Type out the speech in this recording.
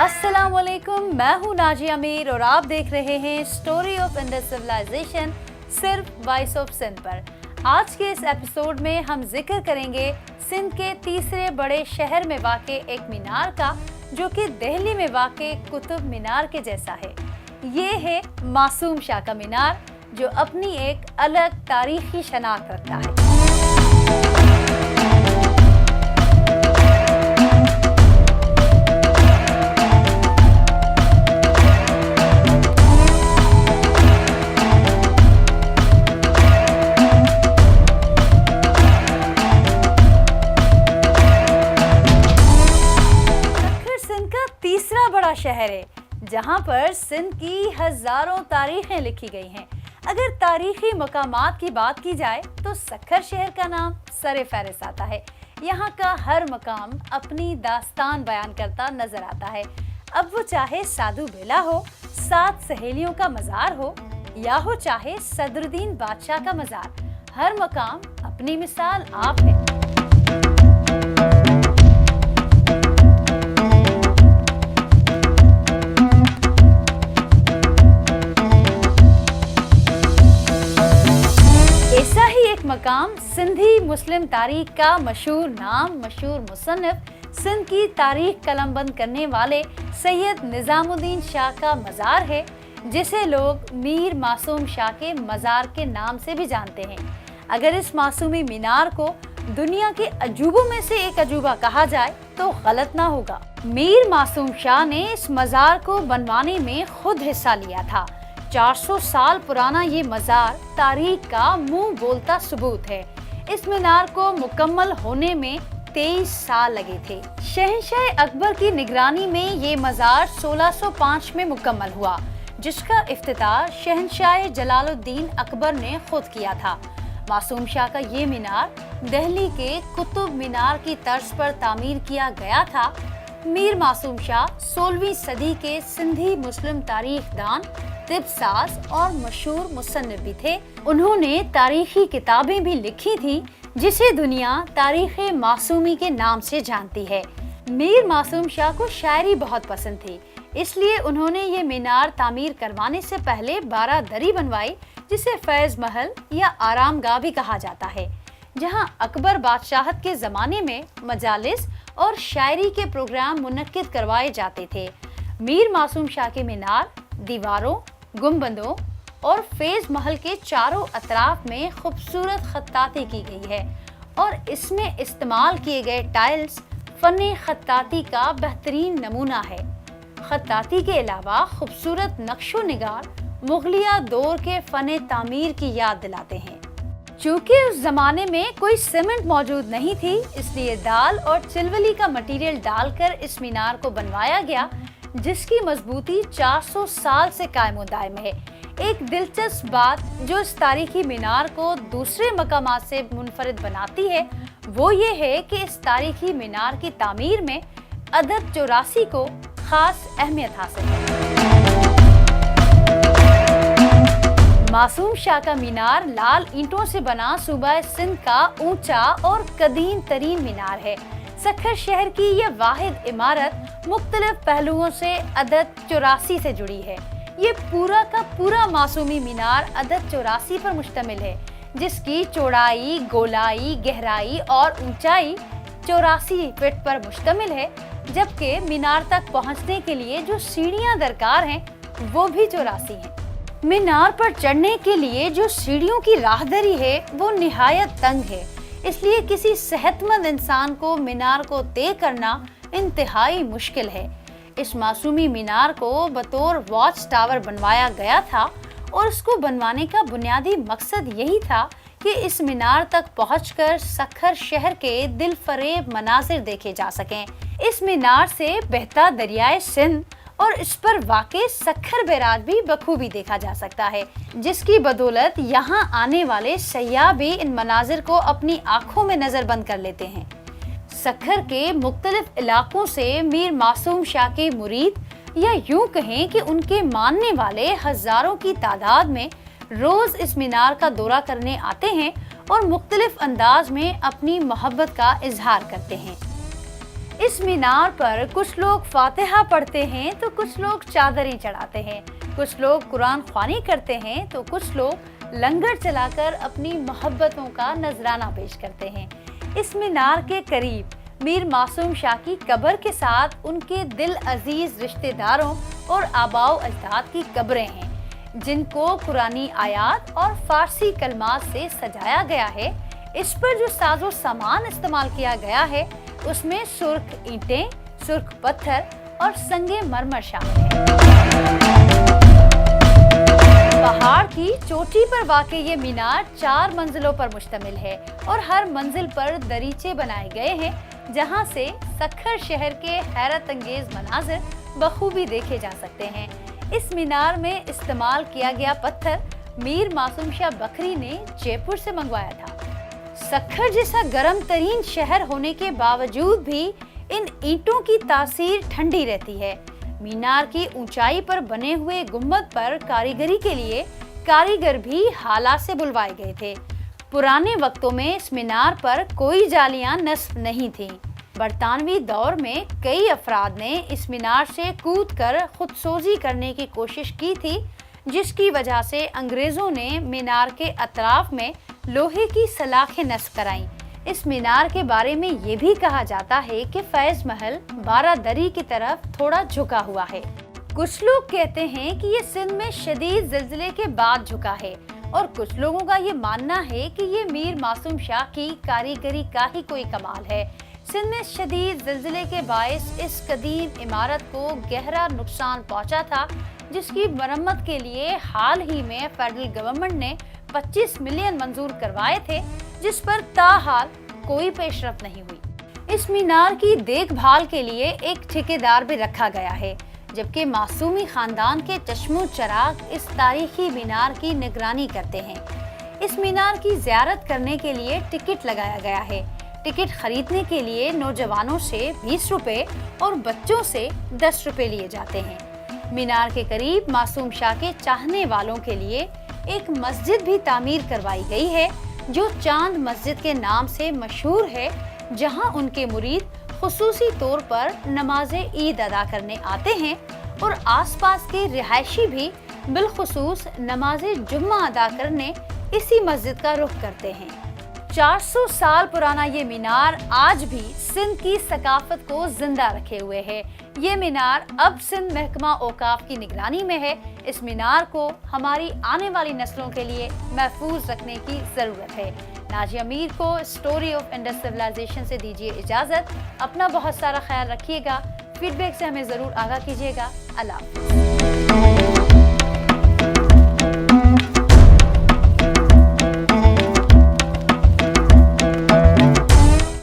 अस्सलाम वालेकुम, मैं हूँ नाजिया मीर और आप देख रहे हैं स्टोरी ऑफ इंडस सिविलाइजेशन सिर्फ वॉइस ऑफ सिंध पर। आज के इस एपिसोड में हम जिक्र करेंगे सिंध के तीसरे बड़े शहर में वाक़े एक मीनार का, जो कि दिल्ली में वाक़े कुतुब मीनार के जैसा है। ये है मासूम शाह का मीनार, जो अपनी एक अलग तारीखी शनाख्त रखता है। तीसरा बड़ा शहर है जहां पर सिंध की हजारों तारीखें लिखी गई हैं। अगर तारीखी मकामात की बात की जाए तो सक्खर शहर का नाम सरे फहरिस्त आता है। यहाँ का हर मकाम अपनी दास्तान बयान करता नजर आता है। अब वो चाहे साधु बेला हो, 7 सहेलियों का मज़ार हो, या हो चाहे सदरुद्दीन बादशाह का मज़ार, हर मकाम अपनी मिसाल आप है। मकाम सिंधी मुस्लिम तारीख का मशहूर नाम, मशहूर मुसन्निफ, सिंध की तारीख कलमबंद करने वाले सैयद निज़ामुद्दीन शाह का मज़ार है, जिसे लोग मीर मासूम शाह के मज़ार के नाम से भी जानते हैं। अगर इस मासूमी मीनार को दुनिया के अजूबों में से एक अजूबा कहा जाए तो गलत ना होगा। मीर मासूम शाह ने इस मज़ार को बनवाने में खुद हिस्सा लिया था। 400 साल पुराना ये मज़ार तारीख का मुंह बोलता सबूत है। इस मीनार को मुकम्मल होने में 23 साल लगे थे। शहंशाह अकबर की निगरानी में ये मज़ार 1605 में मुकम्मल हुआ, जिसका इफ्तिताह शहंशाह जलालुद्दीन अकबर ने खुद किया था। मासूम शाह का ये मीनार दिल्ली के कुतुब मीनार की तर्ज पर तामीर किया गया था। मीर मासूम शाह 16वीं सदी के सिंधी मुस्लिम तारीखदान, तिबसाज और मशहूर मुसन्निफ भी थे। उन्होंने तारीखी किताबें भी लिखी थी, जिसे दुनिया तारीख मासूमी के नाम से जानती है। मीर मासूम शाह को शायरी बहुत पसंद थी, इसलिए उन्होंने ये मीनार तामीर करवाने से पहले 12 दरी बनवाई, जिसे फैज महल या आरामगाह भी कहा जाता है, जहाँ अकबर बादशाहत के ज़माने में मजालिस और शायरी के प्रोग्राम मुनक्किद करवाए जाते थे। मीर मासूम शाह के मीनार दीवारों, गुंबदों और फेज महल के चारों अतराफ में खूबसूरत खत्ताती की गई है, और इसमें इस्तेमाल किए गए टाइल्स फन खत्ताती का बेहतरीन नमूना है। खत्ताती के अलावा खूबसूरत नक्शो निगार मुगलिया दौर के फन तामीर की याद दिलाते हैं। चूँकि उस जमाने में कोई सीमेंट मौजूद नहीं थी, इसलिए दाल और चिलवली का मटेरियल डालकर इस मीनार को बनवाया गया, जिसकी मजबूती 400 साल से कायम दायम है। एक दिलचस्प बात जो इस तारीखी मीनार को दूसरे मकामात से मुनफरिद बनाती है, वो ये है कि इस तारीखी मीनार की तामीर में अदद 84 को खास अहमियत हासिल है। मासूम शाह का मीनार लाल ईंटों से बना सूबा सिंध का ऊंचा और कदीम तरीन मीनार है। सक्खर शहर की यह वाहिद इमारत मुख्तलिफ पहलुओं से अदद 84 से जुड़ी है। ये पूरा का पूरा मासूमी मीनार अदद 84 पर मुश्तमिल है, जिसकी चौड़ाई, गोलाई, गहराई और ऊंचाई 84 फीट पर मुश्तमिल है, जबकि मीनार तक पहुंचने के लिए जो सीढ़ियां दरकार हैं वो भी 84 हैं। मीनार पर चढ़ने के लिए जो सीढ़ियों की राहदरी है वो निहायत तंग है, इसलिए किसी सेहतमंद इंसान को मीनार को तय करना इंतहाई मुश्किल है। इस मासूमी मीनार को बतौर वॉच टावर बनवाया गया था, और इसको बनवाने का बुनियादी मकसद यही था कि इस मीनार तक पहुंचकर सक्खर शहर के दिल फरेब मनाजिर देखे जा सकें। इस मीनार से बहता दरियाए सिंध और इस पर वाक़े सक्खर बैराज भी बखूबी देखा जा सकता है, जिसकी बदौलत यहाँ आने वाले सयाह भी इन मनाजिर को अपनी आंखों में नजरबंद कर लेते हैं। सक्खर के मुख्तलिफ इलाकों से मीर मासूम शाह के मुरीद, या यूं कहें कि उनके मानने वाले हजारों की तादाद में रोज इस मीनार का दौरा करने आते हैं और मुख्तलिफ अंदाज में अपनी मोहब्बत का इजहार करते हैं। इस मीनार पर कुछ लोग फातिहा पढ़ते हैं तो कुछ लोग चादरी चढ़ाते हैं, कुछ लोग कुरान ख्वानी करते हैं तो कुछ लोग लंगर चलाकर अपनी मोहब्बतों का नजराना पेश करते हैं। इस मीनार के करीब मीर मासूम शाह की कब्र के साथ उनके दिल अजीज रिश्तेदारों और आबाओ अजदाद की कब्रें हैं, जिनको कुरानी आयात और फारसी कलमात से सजाया गया है। इस पर जो साजो सामान इस्तेमाल किया गया है उसमें सुर्ख ईंटें, सुर्ख पत्थर और संगे मरमर शामिल है। पहाड़ की चोटी पर वाक़ ये मीनार 4 मंजिलों पर मुश्तमिल है और हर मंजिल पर दरीचे बनाए गए हैं, जहां से सक्खर शहर के हैरत अंगेज मनाजिर बखूबी देखे जा सकते हैं। इस मीनार में इस्तेमाल किया गया पत्थर मीर मासूम शाह बकरी ने जयपुर से मंगवाया था। सक्खर जैसा गर्म तरीन शहर होने के बावजूद भी इन ईंटों की तासीर ठंडी रहती है। मीनार की ऊंचाई पर बने हुए गुम्बद पर कारीगरी के लिए कारीगर भी हाला से बुलवाए गए थे। पुराने वक्तों में इस मीनार पर कोई जालियां नस्ब नहीं थीं। बरतानवी दौर में कई अफराद ने इस मीनार से कूदकर खुदसोजी करने की कोशिश की थी, जिसकी वजह से अंग्रेजों ने मीनार के अतराफ में लोहे की सलाखें नस्ब कराईं। इस मीनार के बारे में ये भी कहा जाता है कि फैज महल बारादरी की तरफ थोड़ा झुका हुआ है। कुछ लोग कहते हैं कि ये सिंध में शदीद ज़िलज़िले के बाद झुका है और कुछ लोगों का ये मानना है कि ये मीर मासूम शाह की कारीगरी का ही कोई कमाल है। सिंध में शदीद ज़िलज़िले के बायस इस कदीम इमारत को गहरा नुकसान पहुंचा था, जिसकी मरम्मत के लिए हाल ही में फेडरल गवर्नमेंट ने 25 मिलियन मंजूर करवाए थे, जिस पर ताहाल कोई पेशरफ नहीं हुई। इस मीनार की देखभाल के लिए एक ठेकेदार भी रखा गया है, जबकि मासूमी खानदान के चश्मो चराग इस तारीखी मीनार की निगरानी करते हैं। इस मीनार की ज़ियारत करने के लिए टिकट लगाया गया है। टिकट खरीदने के लिए नौजवानों से 20 रुपए और बच्चों से 10 रुपए लिए जाते हैं। मीनार के करीब मासूम शाह के चाहने वालों के लिए एक मस्जिद भी तामीर करवाई गई है, जो चांद मस्जिद के नाम से मशहूर है, जहां उनके मुरीद खुसूसी तौर पर नमाज ईद अदा करने आते हैं और आसपास के रिहायशी भी बिलखुसूस नमाज जुम्मा अदा करने इसी मस्जिद का रुख करते हैं। 400 साल पुराना ये मीनार आज भी सिंध की सकाफत को जिंदा रखे हुए है। ये मीनार अब सिंध महकमा औकाफ की निगरानी में है। इस मीनार को हमारी आने वाली नस्लों के लिए महफूज रखने की ज़रूरत है। नाजिया मीर को स्टोरी ऑफ इंडस सिविलाइजेशन से दीजिए इजाज़त। अपना बहुत सारा ख्याल रखिएगा। फीडबैक से हमें ज़रूर आगाह कीजिएगा। अल्लाह हाफ़िज़।